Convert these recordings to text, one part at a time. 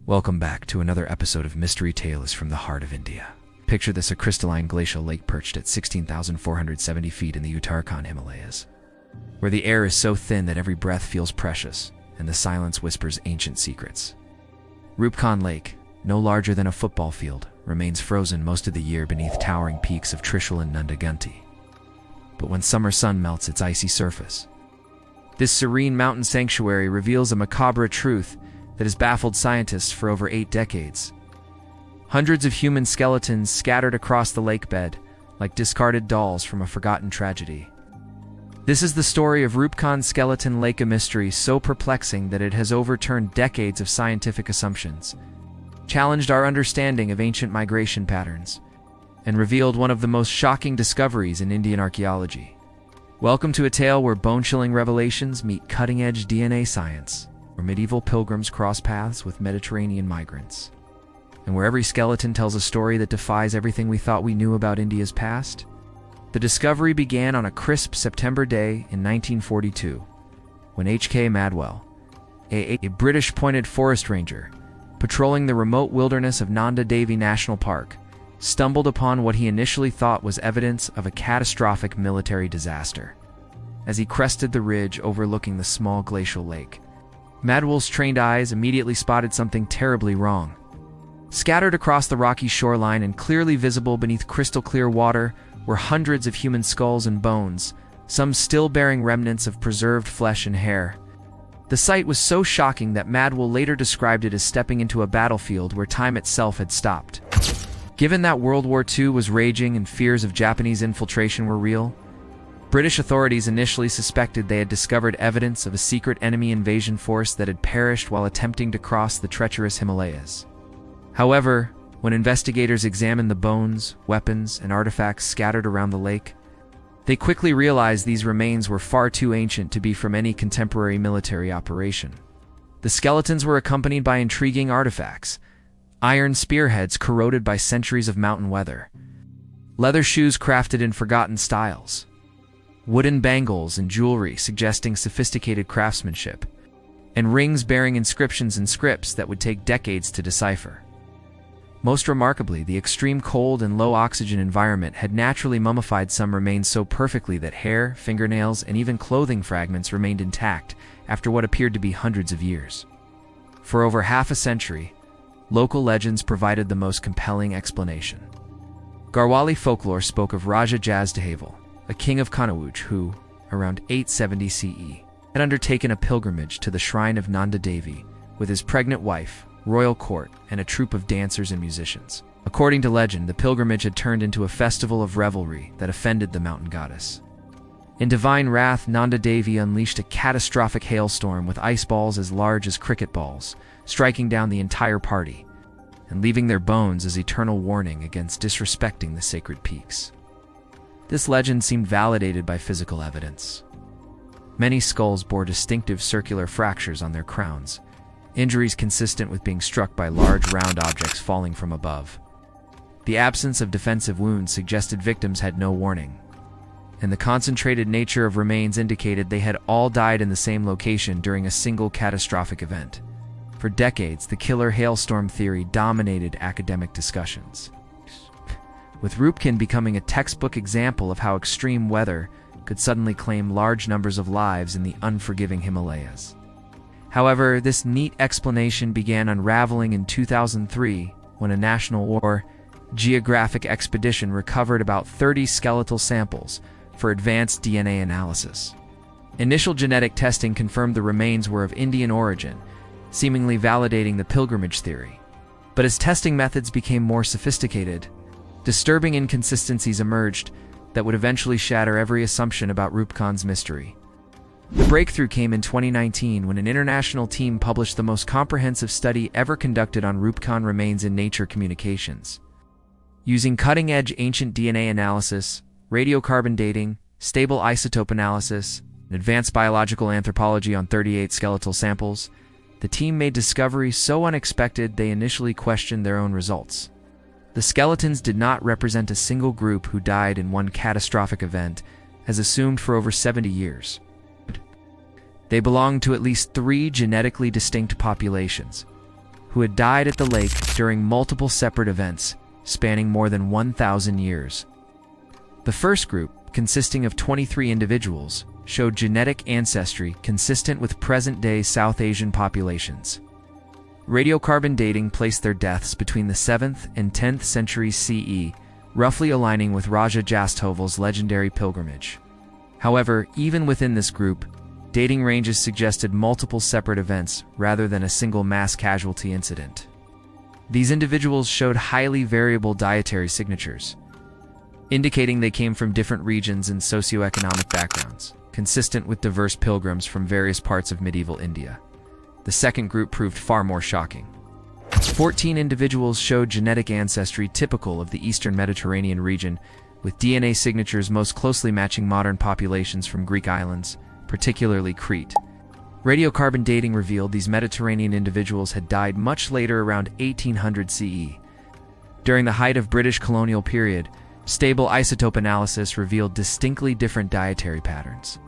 Welcome back to another episode of Mystery Tales from the heart of India. Picture this: a crystalline glacial lake perched at 16,470 feet in the Uttarakhand Himalayas, where the air is so thin that every breath feels precious and the silence whispers ancient secrets. Roopkund Lake, no larger than a football field, remains frozen most of the year beneath towering peaks of Trishul and Nandagunti. But when summer sun melts its icy surface, this serene mountain sanctuary reveals a macabre truth that has baffled scientists for over 8 decades. Hundreds of human skeletons scattered across the lake bed, like discarded dolls from a forgotten tragedy. This is the story of Roopkund Skeleton Lake, a mystery so perplexing that it has overturned decades of scientific assumptions, challenged our understanding of ancient migration patterns, and revealed one of the most shocking discoveries in Indian archaeology. Welcome to a tale where bone-chilling revelations meet cutting-edge DNA science, where medieval pilgrims cross paths with Mediterranean migrants, and where every skeleton tells a story that defies everything we thought we knew about India's past. The discovery began on a crisp September day in 1942, when H.K. Madwell, a British appointed forest ranger, patrolling the remote wilderness of Nanda Devi National Park, stumbled upon what he initially thought was evidence of a catastrophic military disaster. As he crested the ridge overlooking the small glacial lake, Madwell's trained eyes immediately spotted something terribly wrong. Scattered across the rocky shoreline and clearly visible beneath crystal-clear water were hundreds of human skulls and bones, some still bearing remnants of preserved flesh and hair. The sight was so shocking that Madwell later described it as stepping into a battlefield where time itself had stopped. Given that World War II was raging and fears of Japanese infiltration were real, British authorities initially suspected they had discovered evidence of a secret enemy invasion force that had perished while attempting to cross the treacherous Himalayas. However, when investigators examined the bones, weapons, and artifacts scattered around the lake, they quickly realized these remains were far too ancient to be from any contemporary military operation. The skeletons were accompanied by intriguing artifacts: iron spearheads corroded by centuries of mountain weather, leather shoes crafted in forgotten styles, wooden bangles and jewelry suggesting sophisticated craftsmanship, and rings bearing inscriptions and scripts that would take decades to decipher. Most remarkably, the extreme cold and low oxygen environment had naturally mummified some remains so perfectly that hair, fingernails, and even clothing fragments remained intact after what appeared to be hundreds of years. For over half a century, local legends provided the most compelling explanation. Garhwali folklore spoke of Raja Jazdahaval, a king of Kanauj who, around 870 CE, had undertaken a pilgrimage to the shrine of Nanda Devi with his pregnant wife, royal court, and a troupe of dancers and musicians. According to legend, the pilgrimage had turned into a festival of revelry that offended the mountain goddess. In divine wrath, Nanda Devi unleashed a catastrophic hailstorm with ice balls as large as cricket balls, striking down the entire party, and leaving their bones as eternal warning against disrespecting the sacred peaks. This legend seemed validated by physical evidence. Many skulls bore distinctive circular fractures on their crowns, injuries consistent with being struck by large round objects falling from above. The absence of defensive wounds suggested victims had no warning, and the concentrated nature of remains indicated they had all died in the same location during a single catastrophic event. For decades, the killer hailstorm theory dominated academic discussions, with Roopkund becoming a textbook example of how extreme weather could suddenly claim large numbers of lives in the unforgiving Himalayas. However, this neat explanation began unraveling in 2003 when a national geographic expedition recovered about 30 skeletal samples for advanced DNA analysis. Initial genetic testing confirmed the remains were of Indian origin, seemingly validating the pilgrimage theory. But as testing methods became more sophisticated, disturbing inconsistencies emerged that would eventually shatter every assumption about Roopkund's mystery. The breakthrough came in 2019 when an international team published the most comprehensive study ever conducted on Roopkund remains in Nature Communications. Using cutting-edge ancient DNA analysis, radiocarbon dating, stable isotope analysis, and advanced biological anthropology on 38 skeletal samples, the team made discoveries so unexpected they initially questioned their own results. The skeletons did not represent a single group who died in one catastrophic event, as assumed for over 70 years. They belonged to at least 3 genetically distinct populations, who had died at the lake during multiple separate events spanning more than 1,000 years. The first group, consisting of 23 individuals, showed genetic ancestry consistent with present-day South Asian populations. Radiocarbon dating placed their deaths between the 7th and 10th centuries CE, roughly aligning with Raja Jastoval's legendary pilgrimage. However, even within this group, dating ranges suggested multiple separate events rather than a single mass casualty incident. These individuals showed highly variable dietary signatures, indicating they came from different regions and socioeconomic backgrounds, consistent with diverse pilgrims from various parts of medieval India. The second group proved far more shocking. 14 individuals showed genetic ancestry typical of the Eastern Mediterranean region, with DNA signatures most closely matching modern populations from Greek islands, particularly Crete. Radiocarbon dating revealed these Mediterranean individuals had died much later, around 1800 CE. During the height of British colonial period, stable isotope analysis revealed distinctly different dietary patterns,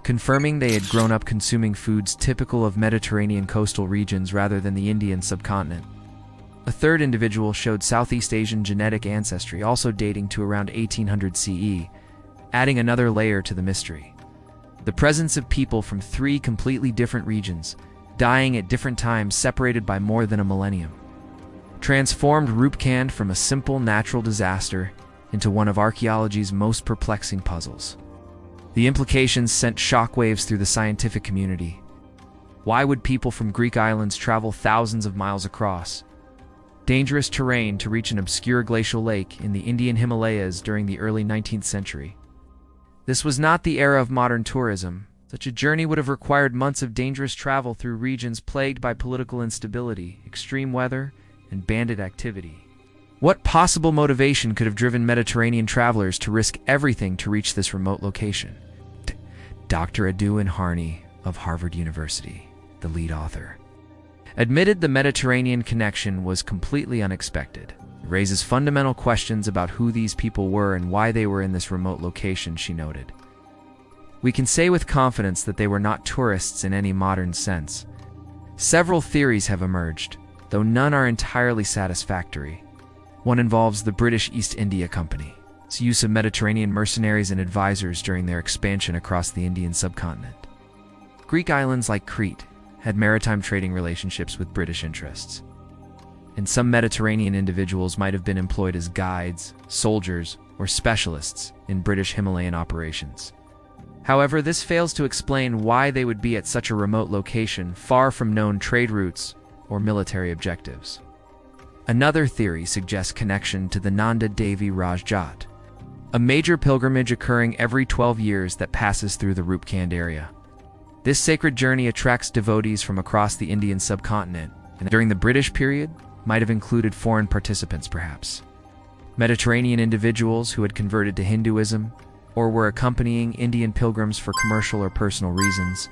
confirming they had grown up consuming foods typical of Mediterranean coastal regions rather than the Indian subcontinent. A third individual showed Southeast Asian genetic ancestry, also dating to around 1800 CE, adding another layer to the mystery. The presence of people from 3 completely different regions, dying at different times separated by more than a millennium, transformed Roopkund from a simple natural disaster into one of archaeology's most perplexing puzzles. The implications sent shockwaves through the scientific community. Why would people from Greek islands travel thousands of miles across dangerous terrain to reach an obscure glacial lake in the Indian Himalayas during the early 19th century? This was not the era of modern tourism. Such a journey would have required months of dangerous travel through regions plagued by political instability, extreme weather, and bandit activity. What possible motivation could have driven Mediterranean travelers to risk everything to reach this remote location? Dr. Edwin Harney of Harvard University, the lead author, admitted the Mediterranean connection was completely unexpected. It raises fundamental questions about who these people were and why they were in this remote location, she noted. We can say with confidence that they were not tourists in any modern sense. Several theories have emerged, though none are entirely satisfactory. One involves the British East India Company's use of Mediterranean mercenaries and advisors during their expansion across the Indian subcontinent. Greek islands like Crete had maritime trading relationships with British interests, and some Mediterranean individuals might have been employed as guides, soldiers, or specialists in British Himalayan operations. However, this fails to explain why they would be at such a remote location, far from known trade routes or military objectives. Another theory suggests connection to the Nanda Devi Raj Jat, a major pilgrimage occurring every 12 years that passes through the Roopkund area. This sacred journey attracts devotees from across the Indian subcontinent, and during the British period, might have included foreign participants perhaps. Mediterranean individuals who had converted to Hinduism or were accompanying Indian pilgrims for commercial or personal reasons.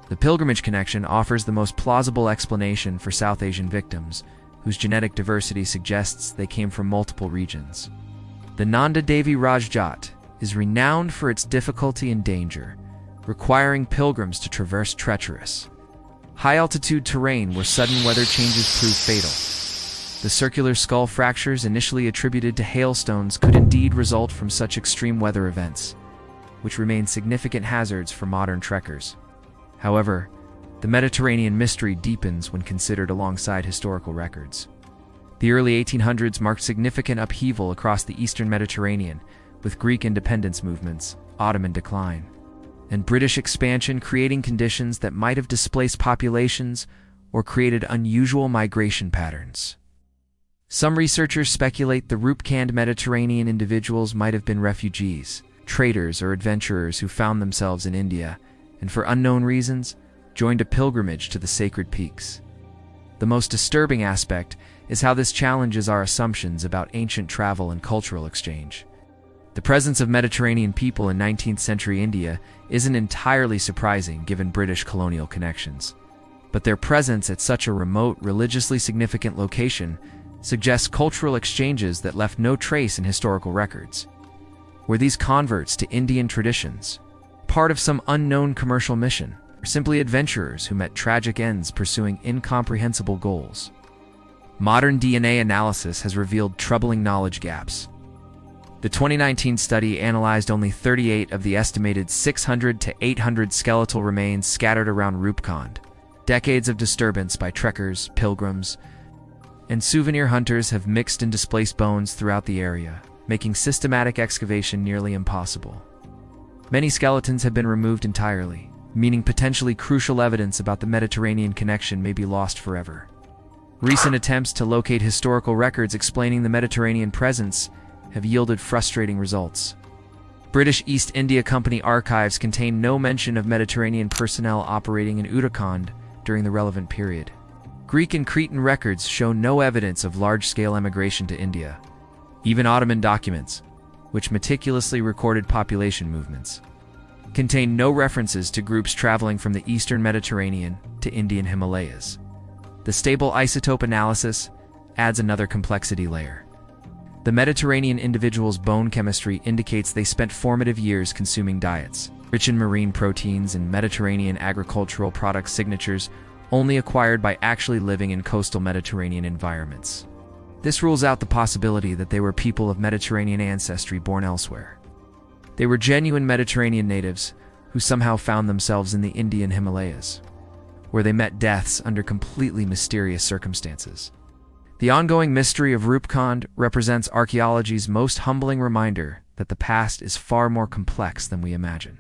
The pilgrimage connection offers the most plausible explanation for South Asian victims, whose genetic diversity suggests they came from multiple regions. The Nanda Devi Raj Jat is renowned for its difficulty and danger, requiring pilgrims to traverse treacherous, high-altitude terrain where sudden weather changes prove fatal. The circular skull fractures initially attributed to hailstones could indeed result from such extreme weather events, which remain significant hazards for modern trekkers. However, the Mediterranean mystery deepens when considered alongside historical records. The early 1800s marked significant upheaval across the Eastern Mediterranean, with Greek independence movements, Ottoman decline, and British expansion creating conditions that might have displaced populations or created unusual migration patterns. Some researchers speculate the Roopkund Mediterranean individuals might have been refugees, traders, or adventurers who found themselves in India, and for unknown reasons, joined a pilgrimage to the sacred peaks. The most disturbing aspect is how this challenges our assumptions about ancient travel and cultural exchange. The presence of Mediterranean people in 19th century India isn't entirely surprising given British colonial connections, but their presence at such a remote, religiously significant location suggests cultural exchanges that left no trace in historical records. Were these converts to Indian traditions part of some unknown commercial mission, or simply adventurers who met tragic ends pursuing incomprehensible goals. Modern DNA analysis has revealed troubling knowledge gaps. The 2019 study analyzed only 38 of the estimated 600 to 800 skeletal remains scattered around Roopkund. Decades of disturbance by trekkers, pilgrims, and souvenir hunters have mixed and displaced bones throughout the area, making systematic excavation nearly impossible. Many skeletons have been removed entirely, meaning potentially crucial evidence about the Mediterranean connection may be lost forever. Recent attempts to locate historical records explaining the Mediterranean presence have yielded frustrating results. British East India Company archives contain no mention of Mediterranean personnel operating in Uttarakhand during the relevant period. Greek and Cretan records show no evidence of large-scale emigration to India. Even Ottoman documents, which meticulously recorded population movements, contain no references to groups traveling from the eastern Mediterranean to Indian Himalayas. The stable isotope analysis adds another complexity layer. The Mediterranean individual's bone chemistry indicates they spent formative years consuming diets rich in marine proteins and Mediterranean agricultural product signatures only acquired by actually living in coastal Mediterranean environments. This rules out the possibility that they were people of Mediterranean ancestry born elsewhere. They were genuine Mediterranean natives who somehow found themselves in the Indian Himalayas, where they met deaths under completely mysterious circumstances. The ongoing mystery of Roopkund represents archaeology's most humbling reminder that the past is far more complex than we imagine.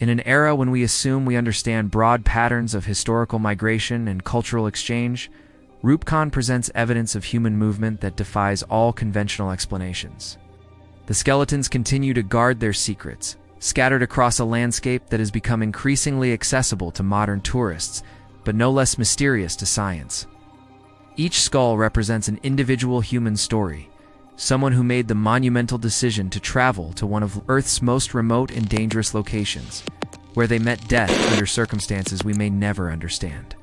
In an era when we assume we understand broad patterns of historical migration and cultural exchange, Roopkund presents evidence of human movement that defies all conventional explanations. The skeletons continue to guard their secrets, scattered across a landscape that has become increasingly accessible to modern tourists, but no less mysterious to science. Each skull represents an individual human story, someone who made the monumental decision to travel to one of Earth's most remote and dangerous locations, where they met death under circumstances we may never understand.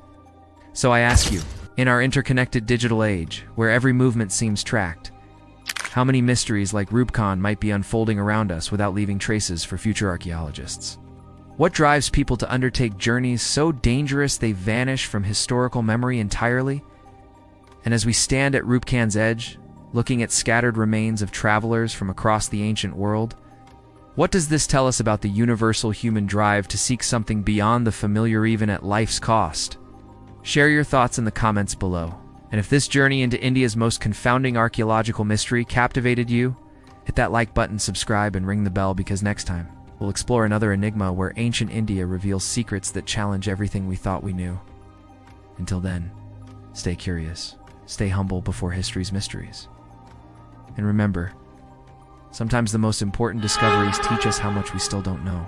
So I ask you, in our interconnected digital age, where every movement seems tracked, how many mysteries like Roopkund might be unfolding around us without leaving traces for future archaeologists? What drives people to undertake journeys so dangerous they vanish from historical memory entirely? And as we stand at Roopkund's edge, looking at scattered remains of travelers from across the ancient world, what does this tell us about the universal human drive to seek something beyond the familiar even at life's cost? Share your thoughts in the comments below. And if this journey into India's most confounding archaeological mystery captivated you, hit that like button, subscribe, and ring the bell, because next time, we'll explore another enigma where ancient India reveals secrets that challenge everything we thought we knew. Until then, stay curious, stay humble before history's mysteries. And remember, sometimes the most important discoveries teach us how much we still don't know.